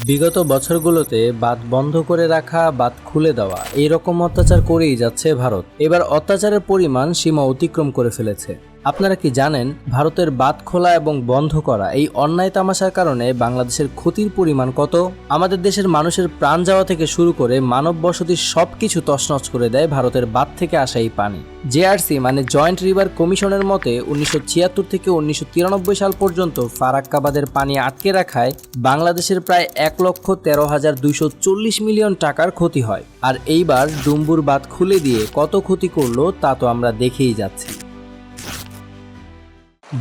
বিগত বছরগুলোতে বাঁধ বন্ধ করে রাখা, বাঁধ খুলে দেওয়া এইরকম অত্যাচার করেই যাচ্ছে ভারত। এবার অত্যাচারের পরিমাণ সীমা অতিক্রম করে ফেলেছে। আপনারা কি জানেন ভারতের বাঁধ খোলা এবং বন্ধ করা এই অন্যায় তামাশার কারণে বাংলাদেশের ক্ষতির পরিমাণ কত? আমাদের দেশের মানুষের প্রাণ যাওয়া থেকে শুরু করে মানব বসতির সবকিছু তছনছ করে দেয় ভারতের বাঁধ থেকে আসা এই পানি। জেআরসি মানে জয়েন্ট রিভার কমিশনের মতে 1976 থেকে 1993 সাল পর্যন্ত ফারাক্কা বাঁধের পানি আটকে রাখায় বাংলাদেশের প্রায় 1,13,240 মিলিয়ন টাকার ক্ষতি হয়। আর এইবার ডুম্বুর বাঁধ খুলে দিয়ে কত ক্ষতি করলো তা তো আমরা দেখেই যাচ্ছি।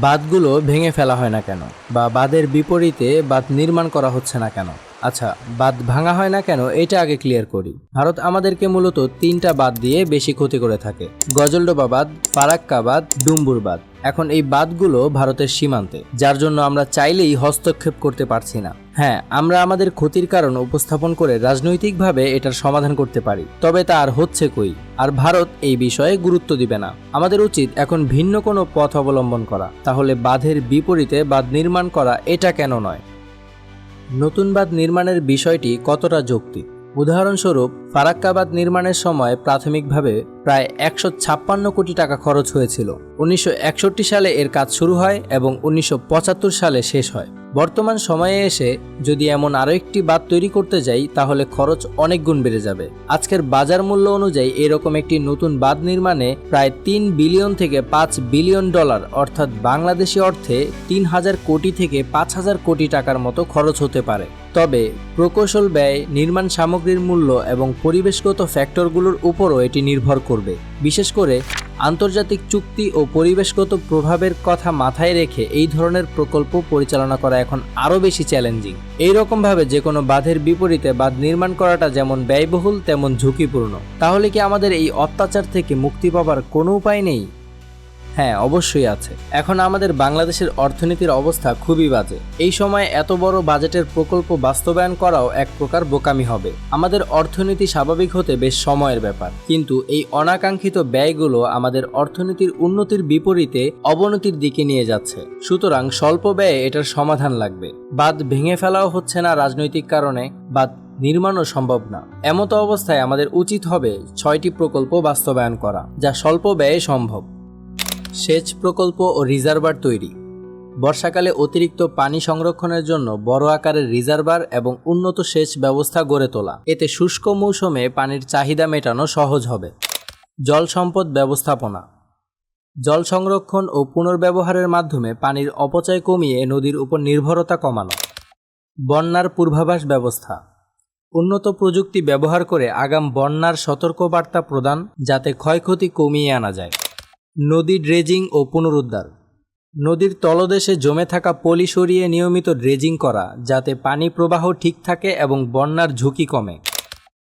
বাঁধগুলো ভেঙে ফেলা হয় না কেন, বা বাঁধের বিপরীতে বাঁধ নির্মাণ করা হচ্ছে না কেন? আচ্ছা, বাঁধ ভাঙা হয় না কেন এটা আগে ক্লিয়ার করি। ভারত আমাদেরকে মূলত 3টা বাঁধ দিয়ে বেশি ক্ষতি করে থাকে: গজলডোবা বাঁধ, ফারাক্কা বাঁধ, ডুম্বুর বাঁধ। এখন এই বাঁধগুলো ভারতের সীমান্তে, যার জন্য আমরা চাইলেই হস্তক্ষেপ করতে পারছি না। হ্যাঁ, আমরা আমাদের ক্ষতির কারণ উপস্থাপন করে রাজনৈতিকভাবে এটার সমাধান করতে পারি, তবে তা আর হচ্ছে কই? আর ভারত এই বিষয়ে গুরুত্ব দিবে না। আমাদের উচিত এখন ভিন্ন কোনো পথ অবলম্বন করা। তাহলে বাঁধের বিপরীতে বাঁধ নির্মাণ করা এটা কেন নয়? নতুন বাঁধ নির্মাণের বিষয়টি কতটা যৌক্তিক? উদাহরণস্বরূপ, ফারাক্কা বাঁধ নির্মাণের সময় প্রাথমিকভাবে প্রায় 156 কোটি টাকা খরচ হয়েছিল। 1961 সালে এর কাজ শুরু হয় এবং 1975 সালে শেষ হয়। বর্তমান সময়ে এসে যদি এমন আরও একটি বাঁধ তৈরি করতে যাই তাহলে খরচ অনেক গুণ বেড়ে যাবে। আজকের বাজার মূল্য অনুযায়ী এরকম একটি নতুন বাঁধ নির্মাণে প্রায় 3 বিলিয়ন থেকে 5 বিলিয়ন ডলার, অর্থাৎ বাংলাদেশি অর্থে 3000 কোটি থেকে 5000 কোটি টাকার মতো খরচ হতে পারে। তবে প্রকৌশল ব্যয়, নির্মাণ সামগ্রীর মূল্য এবং পরিবেশগত ফ্যাক্টরগুলোর উপরও এটি নির্ভর করবে। বিশেষ করে আন্তর্জাতিক চুক্তি ও পরিবেশগত প্রভাবের কথা মাথায় রেখে এই ধরনের প্রকল্প পরিচালনা করা এখন আরও বেশি চ্যালেঞ্জিং। এইরকমভাবে যে কোনো বাঁধের বিপরীতে বাঁধ নির্মাণ করাটা যেমন ব্যয়বহুল তেমন ঝুঁকিপূর্ণ। তাহলে কি আমাদের এই অত্যাচার থেকে মুক্তি পাবার কোনো উপায় নেই? হ্যাঁ, অবশ্যই আছে। এখন আমাদের বাংলাদেশের অর্থনীতির অবস্থা খুবই বাজে। এই সময় এত বড় বাজেটের প্রকল্প বাস্তবায়ন করাও এক প্রকার বোকামি হবে। আমাদের অর্থনীতি স্বাভাবিক হতে বেশ সময়ের ব্যাপার, কিন্তু এই অনাকাঙ্ক্ষিত ব্যয়গুলো আমাদের অর্থনীতির উন্নতির বিপরীতে অবনতির দিকে নিয়ে যাচ্ছে। সুতরাং স্বল্প ব্যয়ে এটার সমাধান লাগবে। বাঁধ ভেঙে ফেলাও হচ্ছে না রাজনৈতিক কারণে, বাঁধ নির্মাণও সম্ভব না। এমতো অবস্থায় আমাদের উচিত হবে 6টি প্রকল্প বাস্তবায়ন করা, যা স্বল্প ব্যয়ে সম্ভব। সেচ প্রকল্প ও রিজার্ভার তৈরি। বর্ষাকালে অতিরিক্ত পানি সংরক্ষণের জন্য বড় আকারের রিজার্ভার এবং উন্নত সেচ ব্যবস্থা গড়ে তোলা। এতে শুষ্ক মৌসুমে পানির চাহিদা মেটানো সহজ হবে। জল সম্পদ ব্যবস্থাপনা। জল সংরক্ষণ ও পুনর্ব্যবহারের মাধ্যমে পানির অপচয় কমিয়ে নদীর উপর নির্ভরতা কমানো। বন্যার পূর্বাভাস ব্যবস্থা। উন্নত প্রযুক্তি ব্যবহার করে আগাম বন্যার সতর্কবার্তা প্রদান, যাতে ক্ষয়ক্ষতি কমিয়ে আনা যায়। নদী ড্রেজিং ও পুনরুদ্ধার। নদীর তলদেশে জমে থাকা পলি সরিয়ে নিয়মিত ড্রেজিং করা, যাতে পানি প্রবাহ ঠিক থাকে এবং বন্যার ঝুঁকি কমে।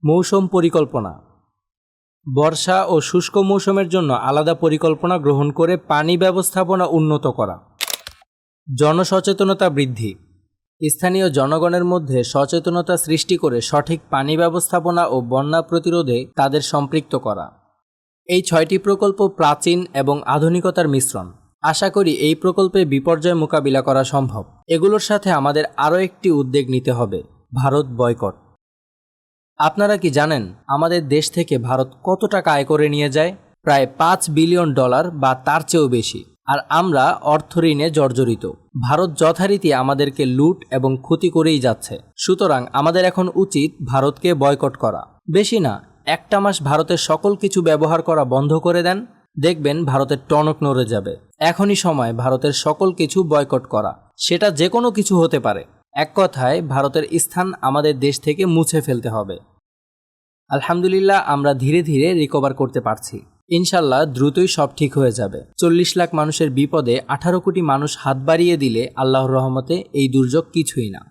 মৌসুম পরিকল্পনা। বর্ষা ও শুষ্ক মৌসুমের জন্য আলাদা পরিকল্পনা গ্রহণ করে পানি ব্যবস্থাপনা উন্নত করা। জনসচেতনতা বৃদ্ধি। স্থানীয় জনগণের মধ্যে সচেতনতা সৃষ্টি করে সঠিক পানি ব্যবস্থাপনা ও বন্যা প্রতিরোধে তাদের সম্পৃক্ত করা। এই 6টি প্রকল্প প্রাচীন এবং আধুনিকতার মিশ্রণ। আশা করি এই প্রকল্পে বিপর্যয় মোকাবিলা করা সম্ভব। এগুলোর সাথে আমাদের আরও একটি উদ্যোগ নিতে হবে: ভারত বয়কট। আপনারা কি জানেন আমাদের দেশ থেকে ভারত কত টাকা আয় করে নিয়ে যায়? প্রায় 5 বিলিয়ন ডলার বা তার চেয়েও বেশি। আর আমরা অর্থঋণে জর্জরিত। ভারত যথারীতি আমাদেরকে লুট এবং ক্ষতি করেই যাচ্ছে। সুতরাং আমাদের এখন উচিত ভারতকে বয়কট করা। বেশি না, 1টা মাস ভারতের সকল কিছু ব্যবহার করা বন্ধ করে দেন, দেখবেন ভারতের টনক নড়ে যাবে। এখনই সময় ভারতের সকল কিছু বয়কট করা। সেটা যে কোনো কিছু হতে পারে। এক কথায় ভারতের স্থান আমাদের দেশ থেকে মুছে ফেলতে হবে। আলহামদুলিল্লাহ, আমরা ধীরে ধীরে রিকভার করতে পারছি। ইনশাল্লাহ দ্রুতই সব ঠিক হয়ে যাবে। 40 লাখ মানুষের বিপদে 18 কোটি মানুষ হাত বাড়িয়ে দিলে আল্লাহর রহমতে এই দুর্যোগ কিছুই না।